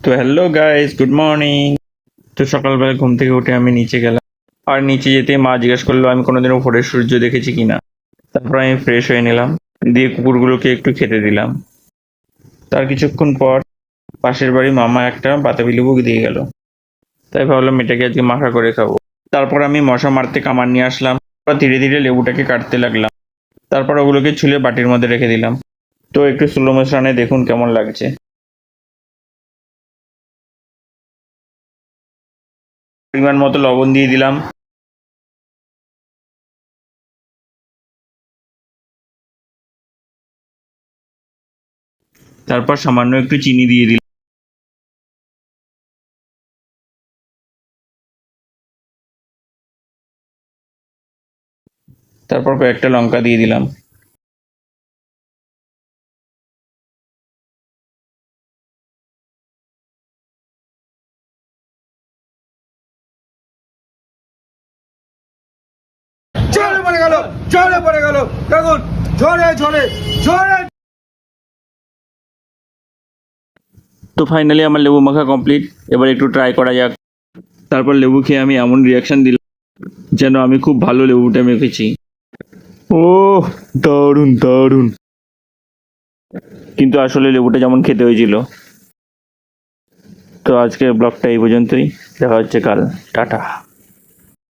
তো hello guys, good morning. তো সকালবেলা ঘুম থেকে উঠে আমি নিচে গেলাম, আর নিচে যেতে মা জিজ্ঞেস করলো আমি কোনোদিনও ভোরের সূর্য দেখেছি কিনা। তারপর আমি ফ্রেশ হয়ে নিলাম, দিয়ে কুকুরগুলোকে একটু খেতে দিলাম। তার কিছুক্ষণ পর পাশের বাড়ি মামা একটা বাতাবি লেবু দিয়ে গেল, তাই ভাবলাম এটাকে আজকে মাখা করে খাবো। তারপর আমি মশা মারতে কামান নিয়ে আসলাম, তারপর ধীরে ধীরে লেবুটাকে কাটতে লাগলাম। তারপর ওগুলোকে ছুলে বাটির মধ্যে রেখে দিলাম। তো একটু স্লো মোশনে দেখুন কেমন লাগছে। পরিমাণ মতো লবণ দিয়ে দিলাম। তারপর সামান্য একটু চিনি দিয়ে দিলাম। তারপর কয়েকটা লঙ্কা দিয়ে দিলাম। ঝরে পড়ে গেল, ঝরে পড়ে গেল, দেখুন ঝরে ঝরে ঝরে। তো ফাইনালি আমার লেবু মাখা কমপ্লিট। এবার একটু ট্রাই করা যাক। তারপর লেবু খেয়ে আমি এমন রিয়াকশন দিলাম যেন আমি খুব ভালো লেবুটা মেখেছি। ও, দারুণ দারুণ। কিন্তু আসলে লেবুটা যেমন খেতে হয়েছিল। তো আজকের ব্লগটা এই পর্যন্তই, দেখা হচ্ছে কাল। টাটা।